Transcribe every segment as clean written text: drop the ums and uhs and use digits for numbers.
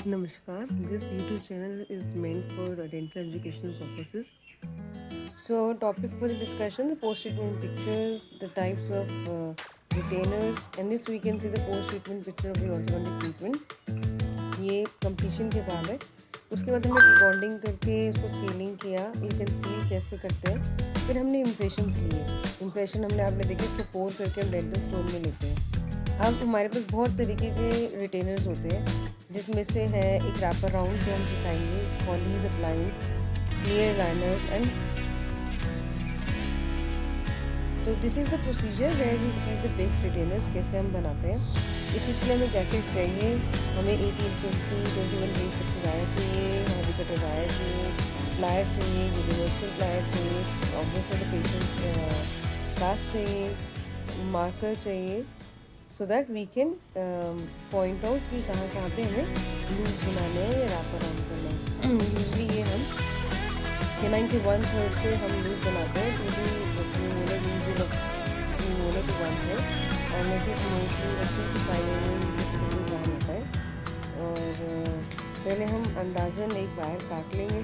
Namaskar. This YouTube channel is meant for dental educational purposes. So, topic for the discussion: the post-treatment pictures, the types of retainers, and this we can see the post-treatment picture of the orthodontic treatment. ये completion के बाद है. उसके बाद हमने rebonding करके उसको scaling किया. You can see कैसे करते हैं. फिर हमने impressions लिए. Impression हमने आपने देखे इसको pour करके हम dental stone में लेते हैं. अब हमारे पास बहुत तरीके के रिटेनर्स होते हैं जिसमें से है एक रैपर राउंड जो हम सिखाएंगे, पॉलीज अप्लायंस, क्लियर लाइनर्स एंड तो this is the procedure where we see the Begg's retainers कैसे हम बनाते हैं। इस चीज़ के लिए हमें क्या क्या चाहिए, हमें 18-20-21 डेज तक की वायर चाहिए, हमें कटर वायर चाहिए, प्लायर चाहिए, यूनिवर्सल प्लायर चाहिए, ऑब्वियसली पेशेंट्स कास्ट चाहिए, मार्कर चाहिए so that we can point out कि कहाँ कहाँ पे हमें लूज बनाने हैं या रैपर ऑन करना है। यूजली ये हम केनाइन के 1/3 से हम लूज बनाते हैं to the premolar using of premolar to 1/3 and it is mostly 3 to 5 mm इसके लिए जान होता है। और पहले हम अंदाज़न एक वायर काट लेंगे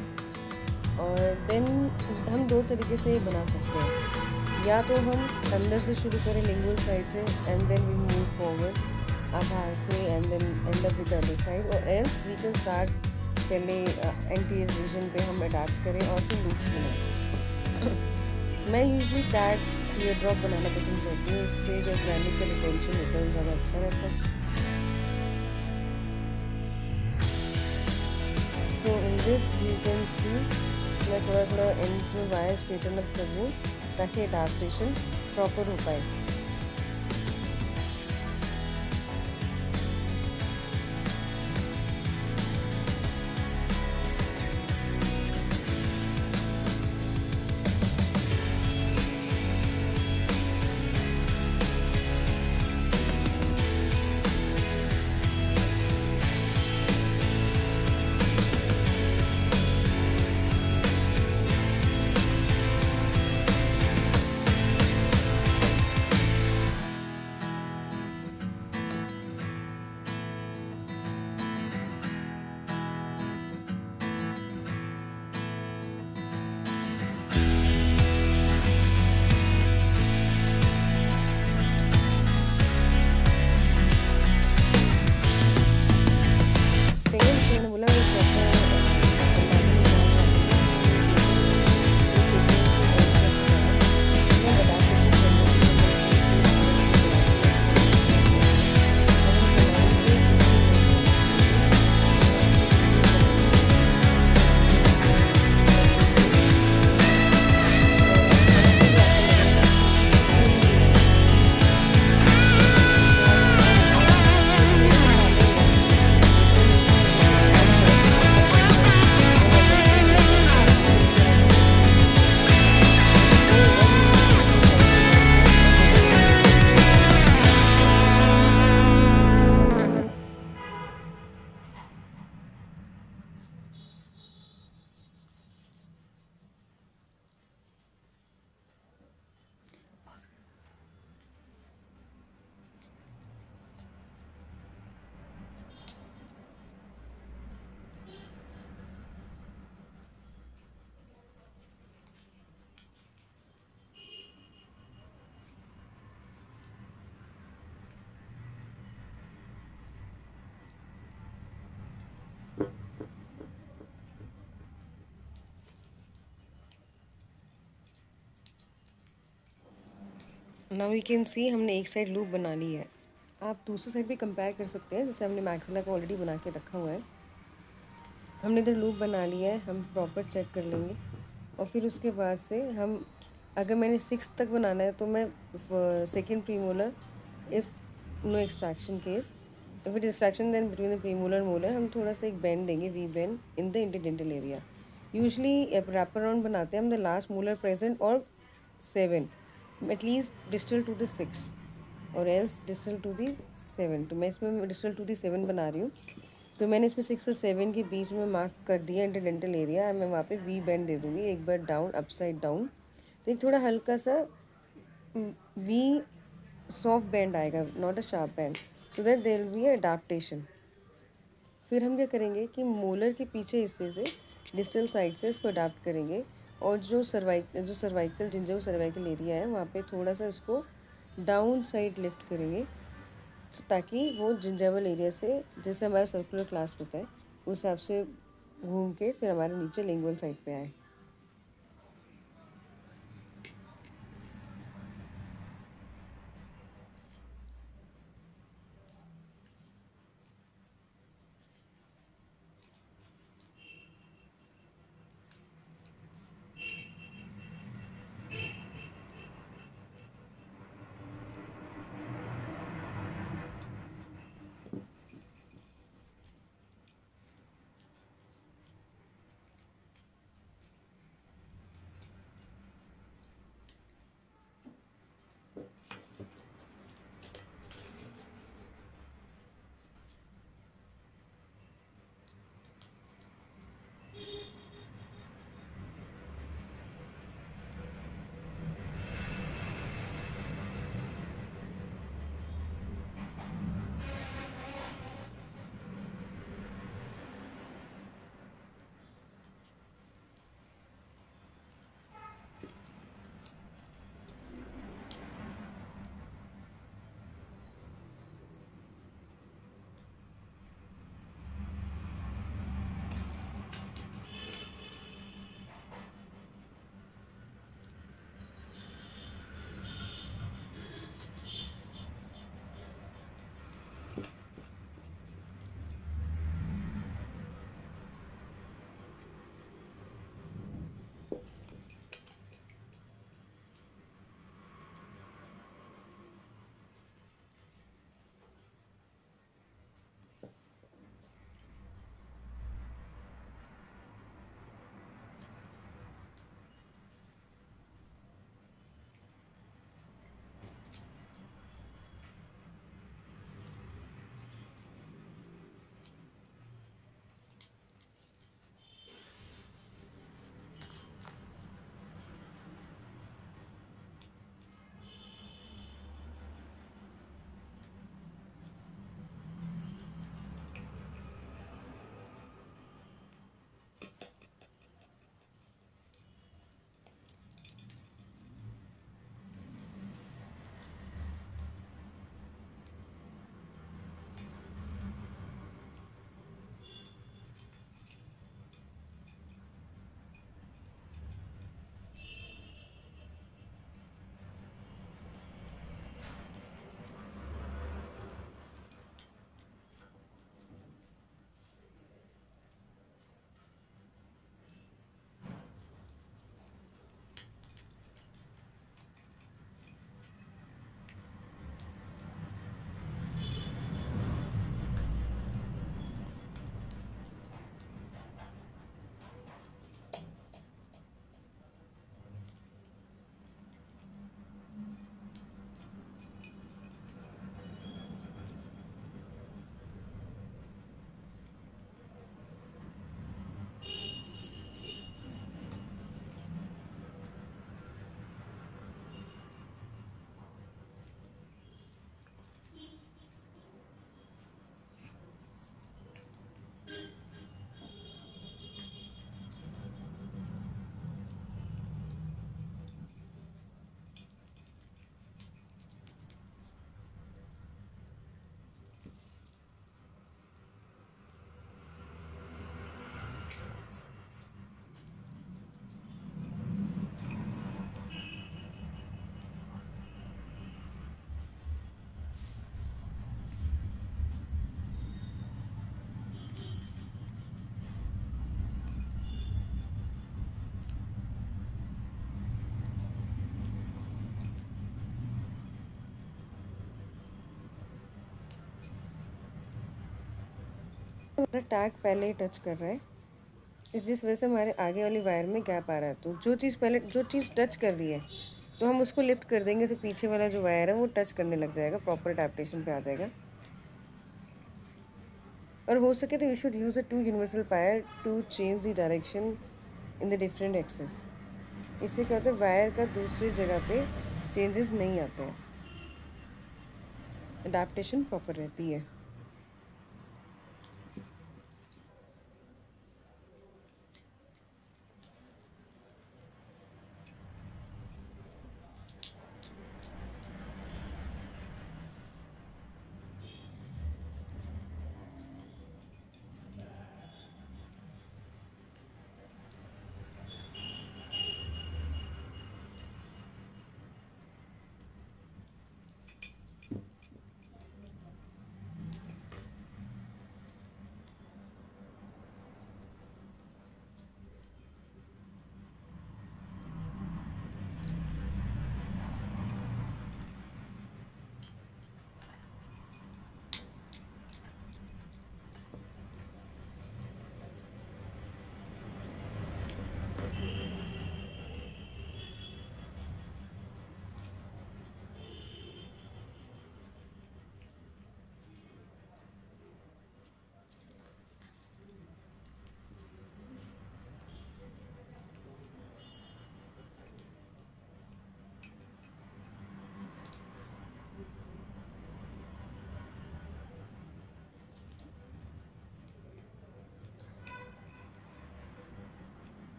और देन हम दो तरीके से ये बना सकते हैं, या तो हम अंदर से शुरू करें लिंगुअल साइड से and then we move forward बाहर से and then end up with other side, और एल्स वी कैन स्टार्ट पहले एंटीरियर रीजन पे हम अडाप्ट करें और फिर लूप्स बनाएं। मैं यूजली टैग्स टीयर ड्रॉप बनाना पसंद करती हूँ, इससे जो ग्रैनिक का रिटेंशन होता है वो ज़्यादा अच्छा रहता है। So in this you can see मैं थोड़ा थोड़ा एंड्स में वायर स्ट्रेटन अप कर रही हूँ ताकि अडाप्टेशन प्रॉपर हो पाए। नाउ वी कैन सी हमने एक साइड लूप बना ली है। आप दूसरी साइड भी कंपेयर कर सकते हैं, जैसे हमने मैक्सिला को ऑलरेडी बना के रखा हुआ है। हमने इधर लूप बना लिया है, हम प्रॉपर चेक कर लेंगे और फिर उसके बाद से हम अगर मैंने 6 तक बनाना है तो मैं second premolar if no extraction case if it extraction then between the premolar molar हम थोड़ा सा एक बेंड देंगे, we bend in the interdental area. Usually wrapper round बनाते हैं हम द लास्ट मोलर प्रेजेंट और 7 एटलीस्ट डिस्टल टू द 6 और एल्स डिस्टल टू दी 7। तो मैं इसमें डिस्टल टू दी 7 बना रही हूँ, तो मैंने इसमें 6 और 7 के बीच में मार्क कर दिया इंटरडेंटल एरिया। मैं वहाँ पे वी बेंड दे दूँगी एक बार डाउन अपसाइड डाउन, तो एक थोड़ा हल्का सा वी सॉफ्ट बेंड आएगा, not a sharp bend, so that there will be adaptation. फिर हम क्या करेंगे कि मोलर के पीछे हिस्से से डिस्टल साइड से इसको अडाप्ट करेंगे, और जो सर्वाइकल जिंजर सर्वाइकल एरिया है वहाँ पे थोड़ा सा इसको डाउन साइड लिफ्ट करेंगे, ताकि वो जिंजावल एरिया से, जैसे हमारा सर्कुलर क्लास्प होता है उस हिसाब से घूम के फिर हमारे नीचे लिंगुअल साइड पे आए। हमारा टैग पहले ही टच कर रहा है, जिस वजह से हमारे आगे वाली वायर में गैप आ रहा है। तो जो चीज़ टच कर रही है तो हम उसको लिफ्ट कर देंगे, तो पीछे वाला जो वायर है वो टच करने लग जाएगा, प्रॉपर अडैप्टेशन पे आ जाएगा। और हो सके तो you should use a 2 universal plier to change the direction in the different axes. इससे क्या होता है, वायर का दूसरी जगह पे चेंजेस नहीं आते हैं, अडैप्टेशन प्रॉपर रहती है।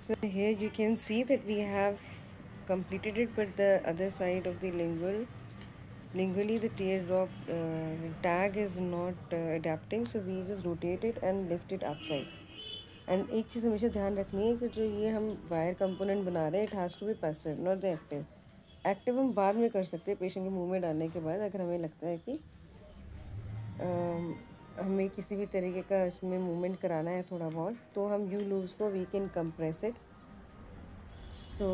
So here you can see that we have completed it, but the other side of the lingually the teardrop tag is not adapting, so we just rotate it and lift it upside. And एक चीज़ हमेशा ध्यान रखनी है कि जो ये हम wire component बना रहे हैं, it has to be passive not the active. Active हम बाद में कर सकते हैं पेशेंट के मुंह में डालने के बाद, अगर हमें लगता है कि हमें किसी भी तरीके का इसमें मूवमेंट कराना है थोड़ा बहुत, तो हम यू लूव्स को वी कैन कंप्रेस इट। सो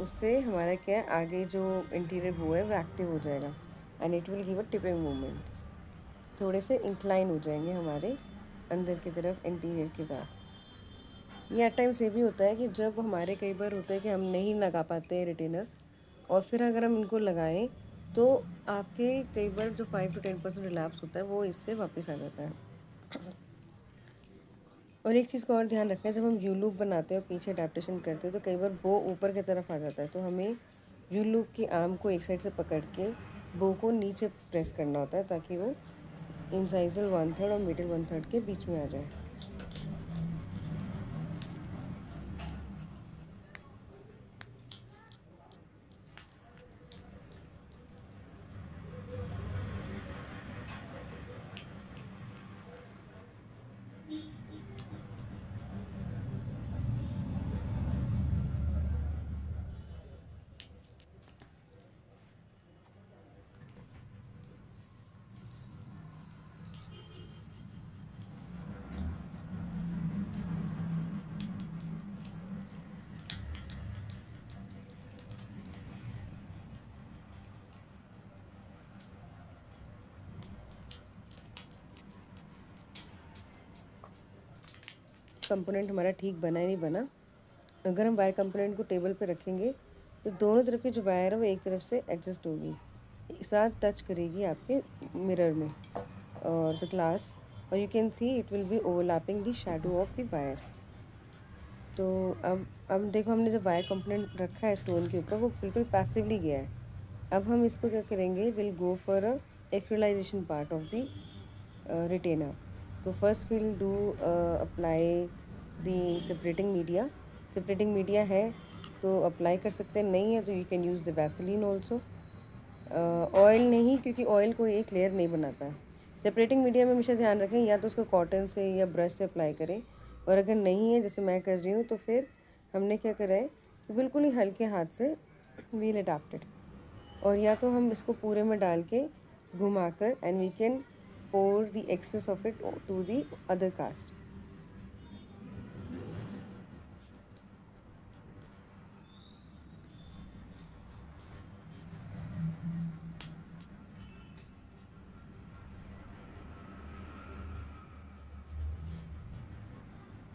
उससे हमारा क्या है, आगे जो इंटीरियर वो है वो एक्टिव हो जाएगा and it will give a tipping movement. थोड़े से इंक्लाइन हो जाएंगे हमारे अंदर की तरफ इंटीरियर के बाद। ये एट टाइम्स ये भी होता है कि जब हमारे कई बार होता है कि हम नहीं लगा पाते हैं रिटेनर, और फिर अगर हम इनको लगाएं तो आपके कई बार जो 5 to 10% रिलैप्स होता है वो इससे वापस आ जाता है। और एक चीज़ का और ध्यान रखना है, जब हम यू लूप बनाते हैं और पीछे अडेप्टेशन करते हैं तो कई बार बो ऊपर की तरफ आ जाता है, तो हमें यू लूप की आर्म को एक साइड से पकड़ के बो को नीचे प्रेस करना होता है ताकि वो इंसाइजल 1/3 और मिडिल 1/3 के बीच में आ जाए। कंपोनेंट हमारा ठीक बना ही नहीं बना। अगर हम वायर कंपोनेंट को टेबल पे रखेंगे तो दोनों तरफ की जो वायर है वो एक तरफ से एडजस्ट होगी, साथ टच करेगी आपके मिरर में और द ग्लास, और you can see it will be overlapping the shadow of the wire. तो अब देखो, हमने जब वायर कंपोनेंट रखा है स्टोन के ऊपर वो बिल्कुल पैसिवली गया है। अब हम इसको क्या करेंगे, will go for a acrylisation part of the retainer. तो first will do apply the separating media है तो अप्लाई कर सकते हैं, नहीं है तो you can use the Vaseline also. Oil नहीं, क्योंकि ऑयल को एक लेयर नहीं बनाता है। सेपरेटिंग मीडिया में हमेशा ध्यान रखें या तो उसको कॉटन से या ब्रश से अप्लाई करें, और अगर नहीं है जैसे मैं कर रही हूँ तो फिर हमने क्या करा है कि बिल्कुल ही हल्के हाथ से व्हील अडाप्टेड, और या तो हम इसको पूरे में डाल के घुमाकर and we can pour the excess of it to the other cast.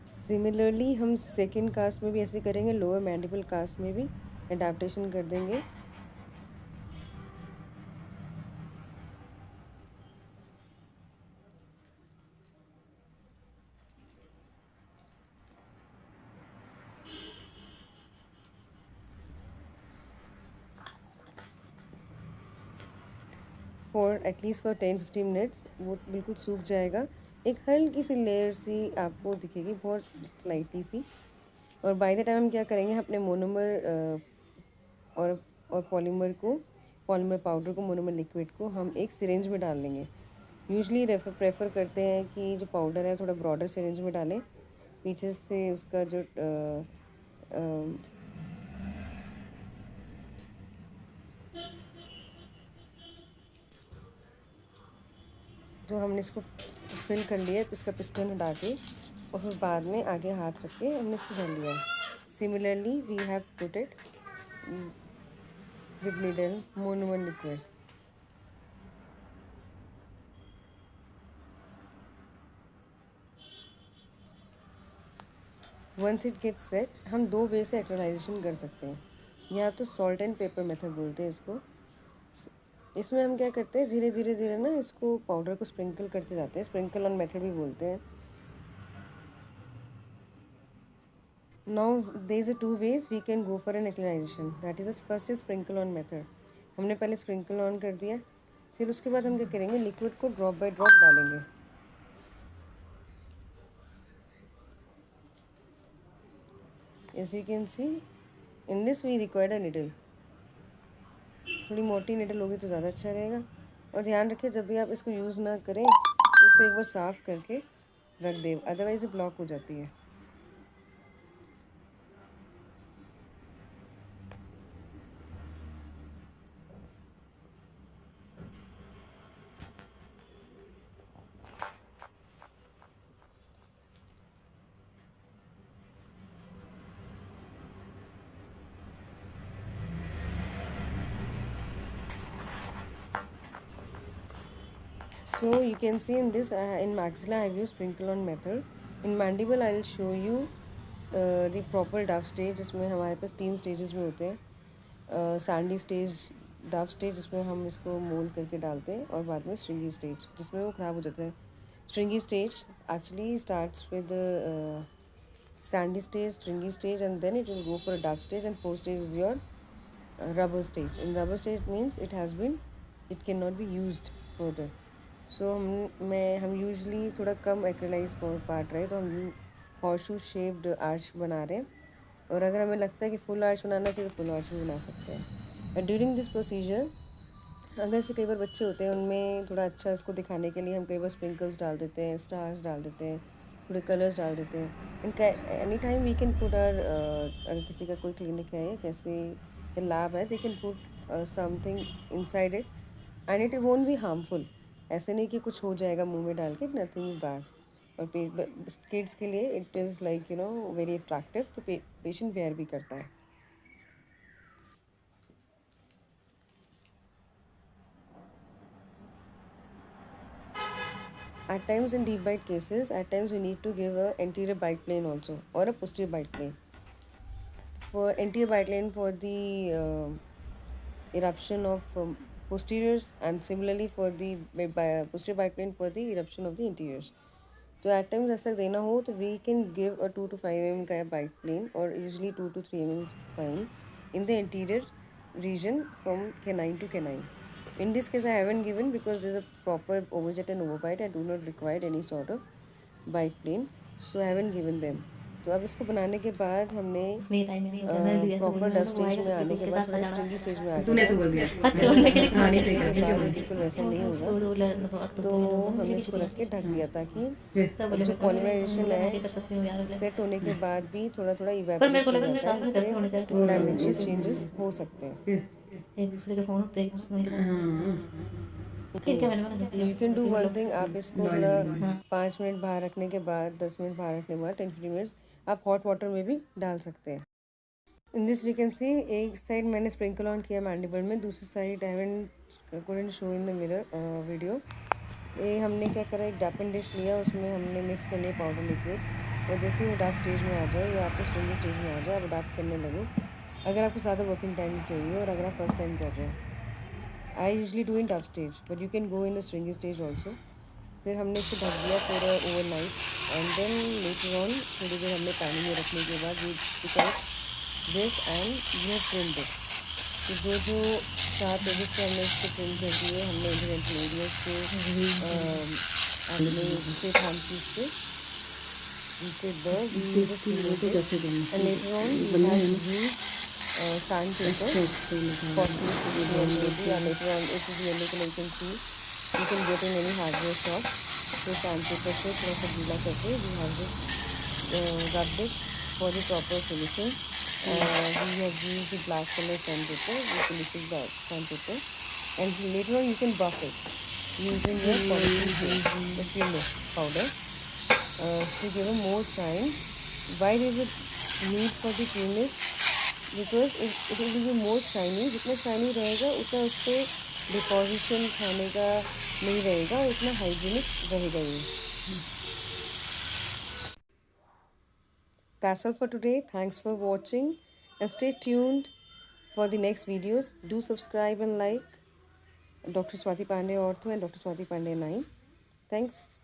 Similarly हम सेकेंड कास्ट में भी ऐसे करेंगे, लोअर मैंडिबल कास्ट में भी अडेप्टेशन कर देंगे। फॉर एटलीस्ट फॉर 10-15 मिनट्स वो बिल्कुल सूख जाएगा। एक हल्की सी लेयर सी आपको दिखेगी, बहुत स्लाइटली सी। और बाय द टाइम हम क्या करेंगे, अपने मोनोमर और पॉलीमर पाउडर को, मोनोमर लिक्विड को हम एक सिरिंज में डाल लेंगे। यूजली प्रेफर करते हैं कि जो पाउडर है थोड़ा ब्रॉडर सिरिंज में डालें, पीछे से उसका जो जो हमने इसको फिल कर लिया, इसका पिस्टन हटा के और फिर बाद में आगे हाथ रख के हमने इसको भर लिया। Similarly we have put it with needle monomer liquid. Once it gets set, हम दो वे से एक्रेलाइजेशन कर सकते हैं, या तो सॉल्ट एंड पेपर मेथड बोलते हैं इसको। इसमें हम क्या करते हैं, धीरे धीरे ना इसको पाउडर को स्प्रिंकल करते जाते हैं, स्प्रिंकल ऑन मेथड भी बोलते हैं। Now there is a 2 ways we can go for an acrylisation, that is first is sprinkle on method. हमने पहले स्प्रिंकल ऑन कर दिया, फिर उसके बाद हम क्या करेंगे, लिक्विड को ड्रॉप बाय ड्रॉप डालेंगे। As you can see, in this we require a needle. थोड़ी मोटी निडल होगी तो ज़्यादा अच्छा रहेगा। और ध्यान रखें जब भी आप इसको यूज़ ना करें तो इसको एक बार साफ़ करके रख दें, अदरवाइज़ ये ब्लॉक हो जाती है। So you can see in this in maxilla I have used sprinkle on method. In mandible I will show you the proper डफ स्टेज, जिसमें हमारे पास 3 स्टेजेस में होते हैं। सैंडी स्टेज, डफ स्टेज जिसमें हम इसको मोल्ड करके डालते हैं, और बाद में स्ट्रिंगी स्टेज जिसमें वो ख़राब हो जाता है। स्ट्रिंगी stage actually starts with sandy stage, stringy stage, and then it will go for a duff stage, and fourth stage is your rubber stage. In rubber stage means it cannot be used further. So हम usually थोड़ा कम एक्रेलाइज part रहे तो हम horse shoe shaped arch बना रहे हैं, और अगर हमें लगता है कि फुल आर्च बनाना चाहिए तो फुल आर्च भी बना सकते हैं। और ड्यूरिंग दिस प्रोसीजर अगर से कई बार बच्चे होते हैं उनमें थोड़ा अच्छा इसको दिखाने के लिए हम कई बार स्प्रिंकल्स डाल देते हैं, स्टार्स डाल देते हैं, थोड़े कलर्स डाल देते हैं। इनका any time we can put आर, अगर किसी का कोई क्लिनिक है या कैसे लैब है, they can put something inside it and it won't be harmful. ऐसे नहीं कि कुछ हो जाएगा मुंह में डाल के, नथिंग बैड। और किड्स के लिए it is like very attractive, तो पेशेंट वेयर भी करता है। At times in deep bite cases, at times we need to give a anterior bite plane also, or a posterior bite plane. For anterior bite plane for the eruption of posteriors, and similarly for the posterior bite plane for the eruption of the interiors. तो at times ऐसा देना हो तो we can give a 2 to 5 mm का bite plane, or usually 2 to 3 mm is fine, in the anterior region from canine to canine. In this case I haven't given because there is a proper overjet and overbite. I do not require any sort of bite plane, so I haven't given them. तो अब इसको बनाने के बाद हमने proper डफ stage में आने के बाद थोड़ा स्ट्रिंगी स्टेज में आ तूने ऐसे बोल दिया बिल्कुल वैसा नहीं होगा। तो हमने इसको रख के ढक दिया ताकि जो पॉलिमराइजेशन है सेट होने के बाद भी थोड़ा थोड़ा इवेपोरेट हो जाता है, इससे डायमेंशन चेंजेस हो सकते हैं। एक दूसरे के फोन होते you can do one thing, आप इसको 5 मिनट बाहर रखने के बाद, 10 मिनट बाहर रखने के बाद 10-15 मिनट्स आप हॉट वाटर में भी डाल सकते हैं। In this we can see एक साइड मैंने स्प्रिंकल ऑन किया मैंडिबल में, दूसरी side I couldn't show in the mirror video. ये हमने क्या करा, एक डैपन डिश लिया, उसमें हमने मिक्स कर लिया पाउडर लिक्विड, और जैसे ही वो डाप स्टेज में आ जाए या आपको स्ट्रिंगी स्टेज में आ जाए आप डाप करने लगो। अगर आपको ज़्यादा वर्किंग टाइम चाहिए और अगर आप फर्स्ट टाइम कर रहे हैं, I usually do in dough stage but you can go in the stringy stage also. फिर हमने इसको ढक दिया पूरा overnight, and then later on थोड़ी देर हमने पानी में रखने के बाद we pick out this and you have trimmed it. तो जो 4 पेजेस पे हमने इसको ट्रिम कर दिए, हमने इंडिविजुअल एरियाज के हमने दूसरे थामचीज से and later on we have used sandpaper for maybe, and later on it is yellow color, you can see you can get in any hardware shop। तो sandpaper से थोड़ा सा गीला करके we have just rubbed it for the proper finishing। we have used the black color sandpaper, which finishes the sandpaper, and later on you can buff it using your polishing the cleaner powder to give a more shine. Why is it need for the creaminess? Because it will be more shiny। जितना shiny रहेगा उतना उस पर deposition खाने का नहीं रहेगा और उतना हाइजीनिक रहेगा ये। That's all for today. Thanks for watching and stay tuned for the next videos. Do subscribe and like Dr. Swati Pandey Ortho and Dr. Swati Pandey 9. Thanks.